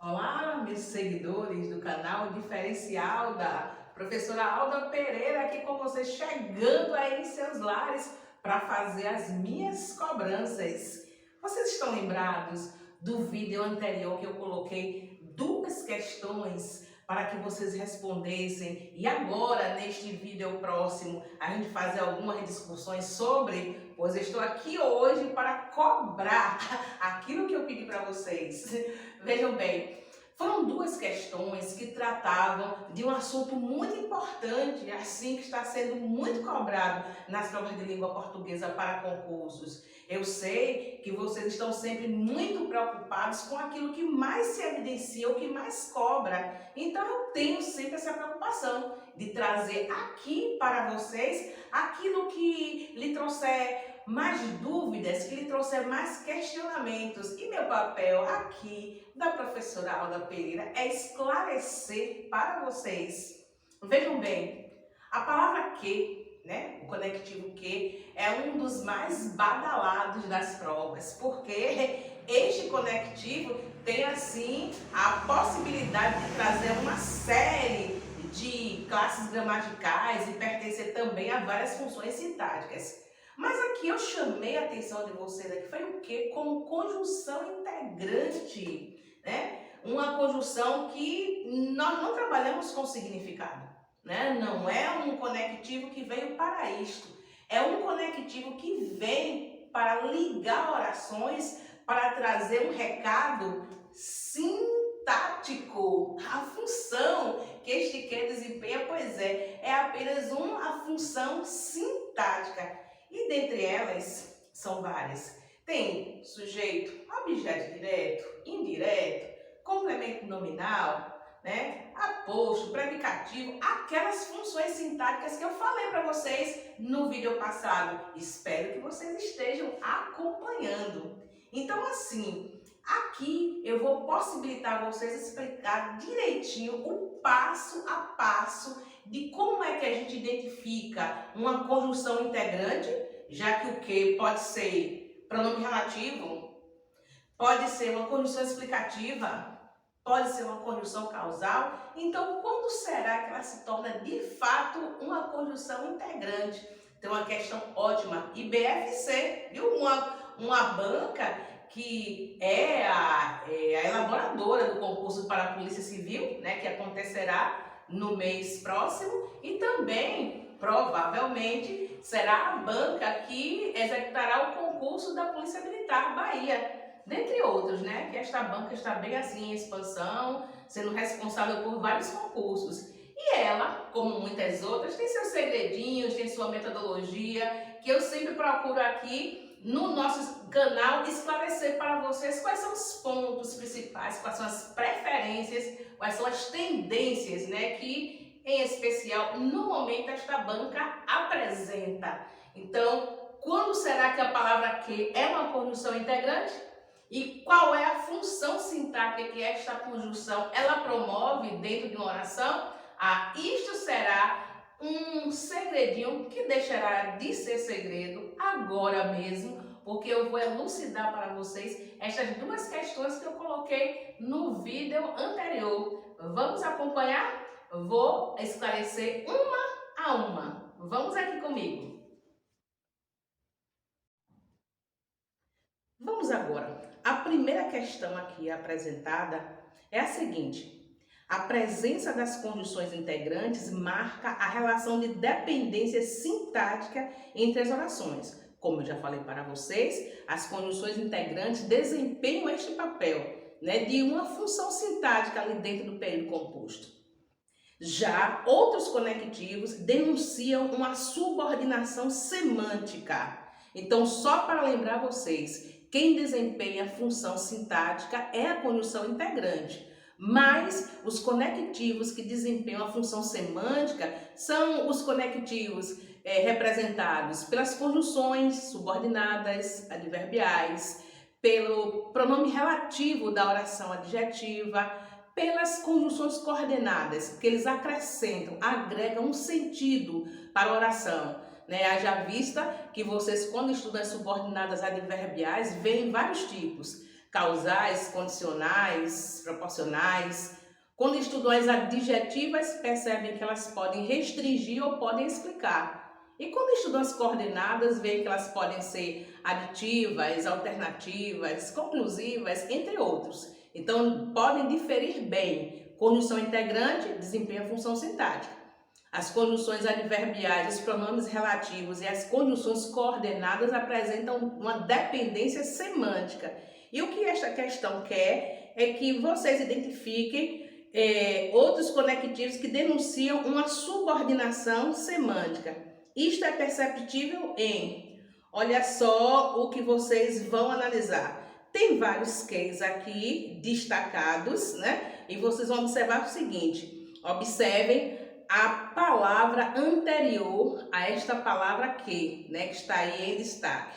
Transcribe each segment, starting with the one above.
Olá, meus seguidores do canal Diferencial da professora Alda Pereira aqui com vocês, chegando aí em seus lares para fazer as minhas cobranças. Vocês estão lembrados do vídeo anterior que eu coloquei duas questões para que vocês respondessem? E agora, neste vídeo próximo, a gente fazer algumas discussões sobre, pois eu estou aqui hoje para cobrar aquilo que eu pedi para vocês. Vejam bem, foram duas questões que tratavam de um assunto muito importante, assim que está sendo muito cobrado nas provas de língua portuguesa para concursos. Eu sei que vocês estão sempre muito preocupados com aquilo que mais se evidencia, o que mais cobra. Então eu tenho sempre essa preocupação de trazer aqui para vocês aquilo que lhe trouxer mais dúvidas, que lhe trouxer mais questionamentos. E meu papel aqui da professora Alda Pereira é esclarecer para vocês. Vejam bem, a palavra que, né, o conectivo que, é um dos mais badalados das provas, porque este conectivo tem assim a possibilidade de trazer uma série de classes gramaticais e pertencer também a várias funções sintáticas. Mas aqui eu chamei a atenção de vocês aqui, foi o quê? Como conjunção integrante, né? Uma conjunção que nós não trabalhamos com significado, né? Não é um conectivo que veio para isto, é um conectivo que vem para ligar orações, para trazer um recado sintático. A função que este que desempenha, pois é apenas uma função sintática. E dentre elas são várias. Tem sujeito, objeto direto, indireto, complemento nominal, né? Aposto, predicativo, aquelas funções sintáticas que eu falei para vocês no vídeo passado. Espero que vocês estejam acompanhando. Então, assim, aqui eu vou possibilitar vocês explicar direitinho o passo a passo de como é que a gente identifica uma conjunção integrante, já que o que pode ser pronome relativo, pode ser uma conjunção explicativa, pode ser uma conjunção causal. Então, quando será que ela se torna de fato uma conjunção integrante? Tem uma questão ótima. IBFC, viu? Uma banca que é a elaboradora do concurso para a Polícia Civil, né, que acontecerá no mês próximo, e também, provavelmente, será a banca que executará o concurso da Polícia Militar Bahia, dentre outros, né? Que esta banca está bem assim em expansão, sendo responsável por vários concursos. E ela, como muitas outras, tem seus segredinhos, tem sua metodologia, que eu sempre procuro aqui no nosso canal esclarecer para vocês quais são os pontos principais, quais são as preferências, quais são as tendências, né, que em especial no momento esta banca apresenta. Então, quando será que a palavra que é uma conjunção integrante? E qual é a função sintática que esta conjunção ela promove dentro de uma oração? Isto será um segredinho que deixará de ser segredo agora mesmo, porque eu vou elucidar para vocês estas duas questões que eu coloquei no vídeo anterior. Vamos acompanhar? Vou esclarecer uma a uma. Vamos aqui comigo. Vamos agora. A primeira questão aqui apresentada é a seguinte: a presença das conjunções integrantes marca a relação de dependência sintática entre as orações. Como eu já falei para vocês, as conjunções integrantes desempenham este papel, né, de uma função sintática ali dentro do período composto. Já outros conectivos denunciam uma subordinação semântica. Então, só para lembrar vocês, quem desempenha a função sintática é a conjunção integrante. Mas os conectivos que desempenham a função semântica são os conectivos representados pelas conjunções subordinadas adverbiais, pelo pronome relativo da oração adjetiva, pelas conjunções coordenadas, que eles acrescentam, agregam um sentido para a oração. Né? Haja vista que vocês, quando estudam as subordinadas adverbiais, veem vários tipos. causais, condicionais, proporcionais. Quando estudam as adjetivas, percebem que elas podem restringir ou podem explicar. E quando estudam as coordenadas, veem que elas podem ser aditivas, alternativas, conclusivas, entre outros. Então, podem diferir bem. Conjunção integrante desempenha a função sintática. As conjunções adverbiais, os pronomes relativos e as conjunções coordenadas apresentam uma dependência semântica. E o que esta questão quer é que vocês identifiquem outros conectivos que denunciam uma subordinação semântica. Isto é perceptível olha só o que vocês vão analisar. Tem vários cases aqui destacados, né? E vocês vão observar o seguinte: observem a palavra anterior a esta palavra que, né? Que está aí em destaque.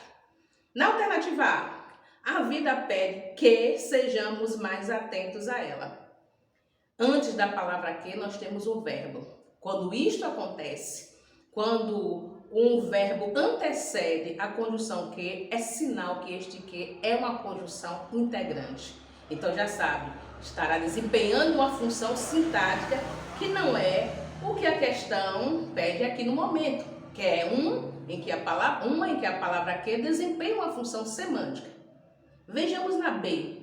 Na alternativa A vida pede que sejamos mais atentos a ela. Antes da palavra que, nós temos o verbo. Quando isto acontece, quando um verbo antecede a conjunção que, é sinal que este que é uma conjunção integrante. Então já sabe, estará desempenhando uma função sintática que não é o que a questão pede aqui no momento, que é uma em que a palavra que desempenha uma função semântica. Vejamos na B.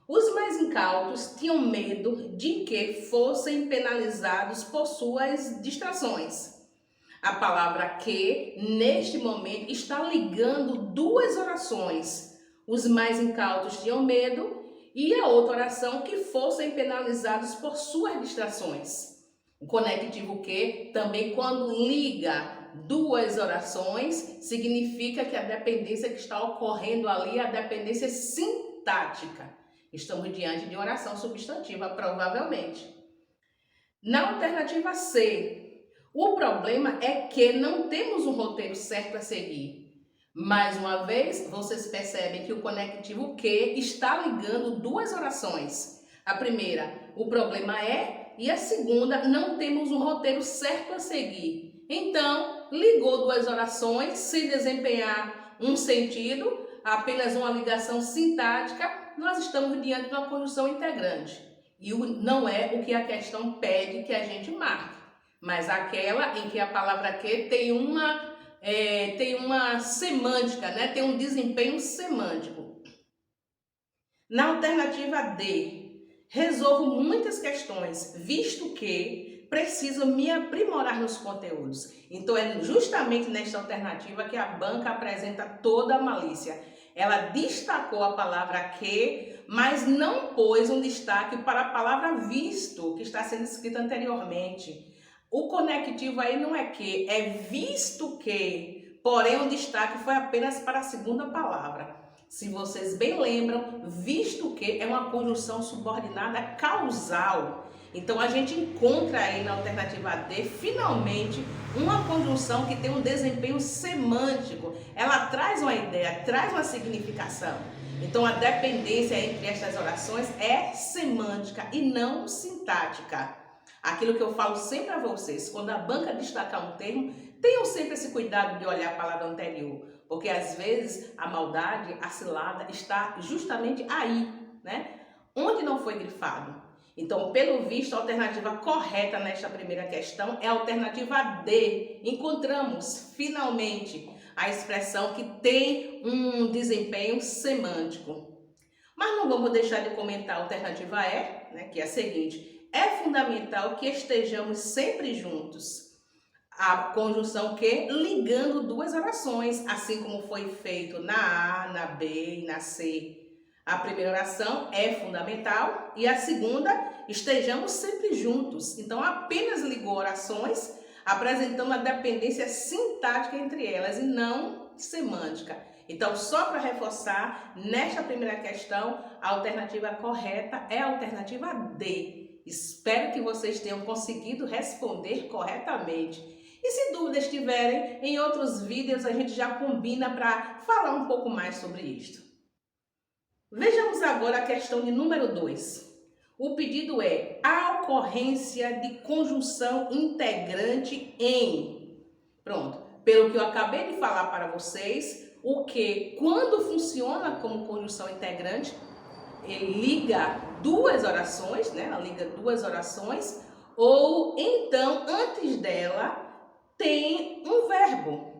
Os mais incautos tinham medo de que fossem penalizados por suas distrações. A palavra que, neste momento, está ligando duas orações. Os mais incautos tinham medo e a outra oração que fossem penalizados por suas distrações. O conectivo que, também quando liga duas orações, significa que a dependência que está ocorrendo ali é a dependência sintática. Estamos diante de oração substantiva, provavelmente. Na alternativa C, o problema é que não temos um roteiro certo a seguir. Mais uma vez, vocês percebem que o conectivo que está ligando duas orações. A primeira, o problema é, e a segunda, não temos um roteiro certo a seguir. Então, ligou duas orações, se desempenhar um sentido, apenas uma ligação sintática, nós estamos diante de uma conjunção integrante. E não é o que a questão pede que a gente marque, mas aquela em que a palavra que tem uma semântica, né? Tem um desempenho semântico. Na alternativa D, resolvo muitas questões, visto que preciso me aprimorar nos conteúdos. Então é justamente nesta alternativa que a banca apresenta toda a malícia. Ela destacou a palavra que, mas não pôs um destaque para a palavra visto, que está sendo escrita anteriormente. O conectivo aí não é que, é visto que, porém o destaque foi apenas para a segunda palavra. Se vocês bem lembram, visto que é uma conjunção subordinada causal. Então a gente encontra aí na alternativa D, finalmente, uma conjunção que tem um desempenho semântico. Ela traz uma ideia, traz uma significação. Então a dependência entre estas orações é semântica e não sintática. Aquilo que eu falo sempre a vocês, quando a banca destacar um termo, tenham sempre esse cuidado de olhar a palavra anterior, porque às vezes a maldade, a cilada está justamente aí, né? Onde não foi grifado. Então, pelo visto, a alternativa correta nesta primeira questão é a alternativa D. Encontramos, finalmente, a expressão que tem um desempenho semântico. Mas não vamos deixar de comentar a alternativa E, né, que é a seguinte: é fundamental que estejamos sempre juntos. A conjunção que ligando duas orações, assim como foi feito na A, na B e na C. A primeira oração é fundamental e a segunda, estejamos sempre juntos. Então, apenas ligou orações, apresentando a dependência sintática entre elas e não semântica. Então, só para reforçar, nesta primeira questão, a alternativa correta é a alternativa D. Espero que vocês tenham conseguido responder corretamente. E se dúvidas tiverem, em outros vídeos a gente já combina para falar um pouco mais sobre isto. Vejamos agora a questão de número 2. O pedido é a ocorrência de conjunção integrante em. Pronto. Pelo que eu acabei de falar para vocês, o que, quando funciona como conjunção integrante, ele liga duas orações, né? Ela liga duas orações, ou então antes dela tem um verbo.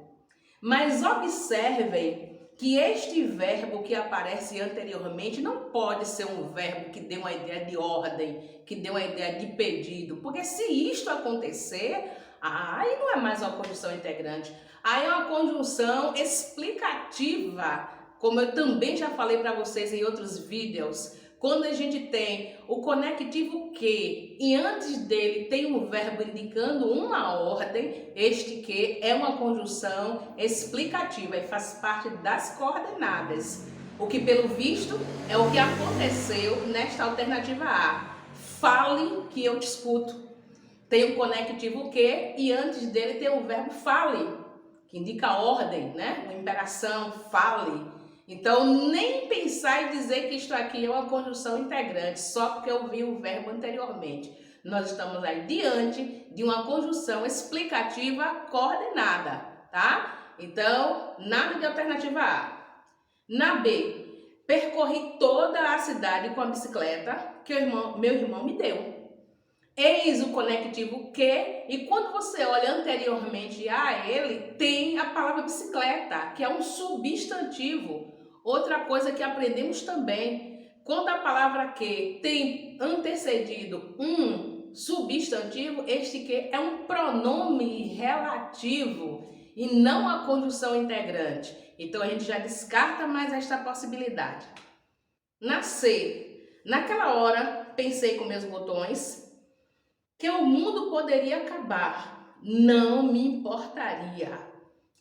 Mas observem que este verbo que aparece anteriormente não pode ser um verbo que dê uma ideia de ordem, que dê uma ideia de pedido, porque se isto acontecer, aí não é mais uma conjunção integrante, aí é uma conjunção explicativa, como eu também já falei para vocês em outros vídeos. Quando a gente tem o conectivo que e antes dele tem um verbo indicando uma ordem, este que é uma conjunção explicativa e faz parte das coordenadas. O que pelo visto é o que aconteceu nesta alternativa A. Fale que eu te escuto. Tem um conectivo que e antes dele tem o verbo fale, que indica ordem, né? Uma imperação, fale. Então, nem pensar em dizer que isto aqui é uma conjunção integrante, só porque eu vi o verbo anteriormente. Nós estamos aí diante de uma conjunção explicativa coordenada, tá? Então, nada de alternativa A. Na B, percorri toda a cidade com a bicicleta que meu irmão me deu. Eis o conectivo que, e quando você olha anteriormente a ele, tem a palavra bicicleta, que é um substantivo. Outra coisa que aprendemos também, quando a palavra que tem antecedido um substantivo, este que é um pronome relativo e não a conjunção integrante. Então a gente já descarta mais esta possibilidade. Na C, naquela hora pensei com meus botões que o mundo poderia acabar, não me importaria.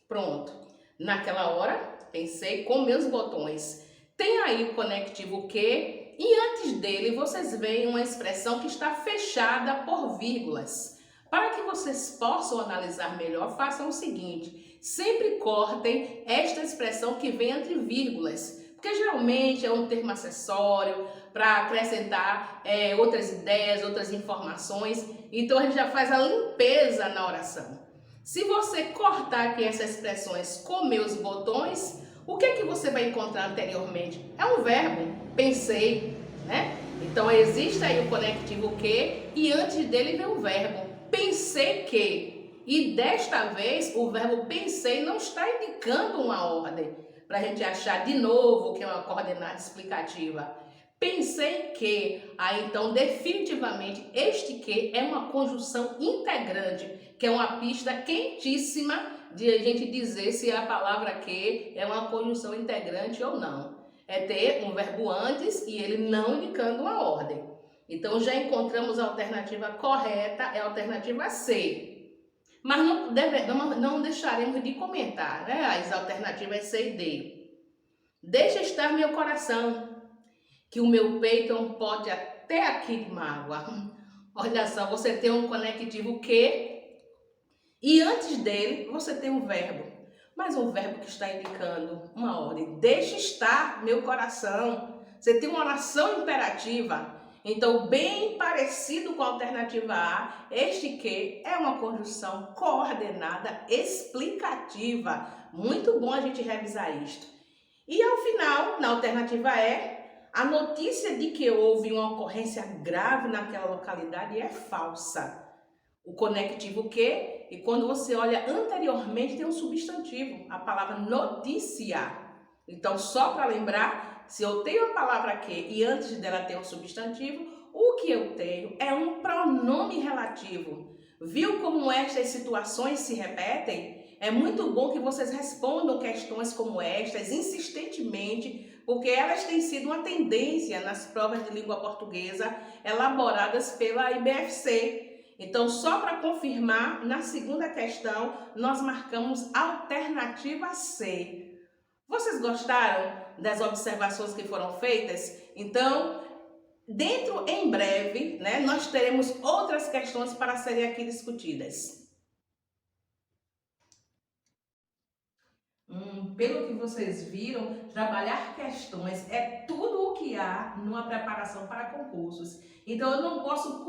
Pronto. Naquela hora, pensei com meus botões. Tem aí o conectivo que, e antes dele vocês veem uma expressão que está fechada por vírgulas. Para que vocês possam analisar melhor, façam o seguinte: sempre cortem esta expressão que vem entre vírgulas, porque geralmente é um termo acessório para acrescentar outras ideias, outras informações. Então a gente já faz a limpeza na oração. Se você cortar aqui essas expressões com meus botões, o que é que você vai encontrar anteriormente? É um verbo, pensei, né? Então existe aí o conectivo que e antes dele vem o verbo, pensei que. E desta vez o verbo pensei não está indicando uma ordem, para a gente achar de novo que é uma coordenada explicativa. Pensei que, aí então definitivamente este que é uma conjunção integrante, que é uma pista quentíssima de a gente dizer se a palavra que é uma conjunção integrante ou não. É ter um verbo antes e ele não indicando uma ordem. Então já encontramos a alternativa correta, é a alternativa C. Mas não deixaremos de comentar, né, as alternativas C e D. Deixa estar meu coração, que o meu peito é um pote até aqui de mágoa. Olha só, você tem um conectivo que e antes dele você tem um verbo. Mas um verbo que está indicando uma ordem. Deixa estar meu coração. Você tem uma oração imperativa. Então, bem parecido com a alternativa A, este que é uma conjunção coordenada explicativa. Muito bom a gente revisar isto. E ao final, na alternativa E, a notícia de que houve uma ocorrência grave naquela localidade é falsa. O conectivo que, e quando você olha anteriormente, tem um substantivo, a palavra notícia. Então, só para lembrar, se eu tenho a palavra que e antes dela tem um substantivo, o que eu tenho é um pronome relativo. Viu como estas situações se repetem? É muito bom que vocês respondam questões como estas insistentemente, porque elas têm sido uma tendência nas provas de língua portuguesa elaboradas pela IBFC. Então, só para confirmar, na segunda questão, nós marcamos alternativa C. Vocês gostaram das observações que foram feitas? Então, em breve, né, nós teremos outras questões para serem aqui discutidas. pelo que vocês viram, trabalhar questões é tudo o que há numa preparação para concursos. Então eu não posso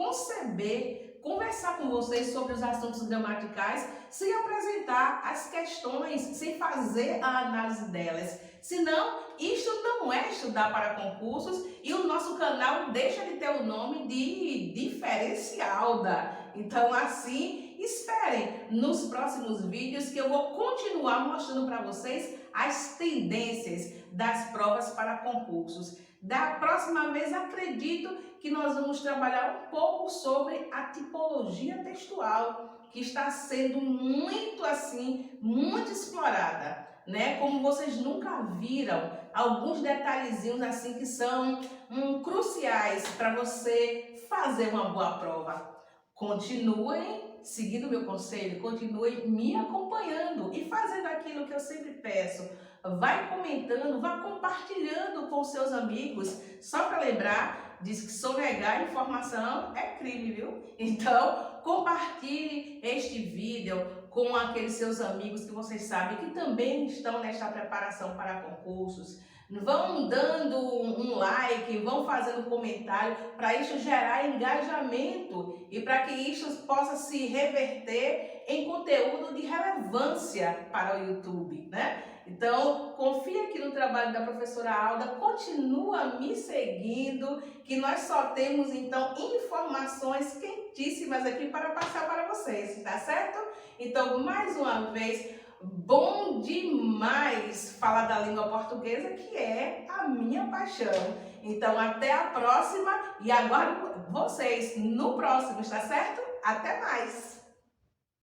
conversar com vocês sobre os assuntos gramaticais sem apresentar as questões, sem fazer a análise delas. Senão, isto não é estudar para concursos e o nosso canal deixa de ter o nome de Diferencialda. Então, assim, esperem nos próximos vídeos que eu vou continuar mostrando para vocês as tendências das provas para concursos. Da próxima vez, acredito que nós vamos trabalhar um pouco sobre a tipologia textual, que está sendo muito explorada, né? Como vocês nunca viram, alguns detalhezinhos assim que são cruciais para você fazer uma boa prova. Continuem seguindo o meu conselho, continuem me acompanhando e fazendo aquilo que eu sempre peço. Vai comentando, vai compartilhando com seus amigos. Só para lembrar, diz que sonegar informação é crime, viu? Então, compartilhe este vídeo com aqueles seus amigos que vocês sabem que também estão nesta preparação para concursos. Vão dando um like, vão fazendo comentário para isso gerar engajamento e para que isso possa se reverter em conteúdo de relevância para o YouTube, né? Então, confia aqui no trabalho da professora Alda, continua me seguindo, que nós só temos, então, informações quentíssimas aqui para passar para vocês, tá certo? Então, mais uma vez, bom demais falar da língua portuguesa, que é a minha paixão. Então, até a próxima e aguardo vocês no próximo, está certo? Até mais!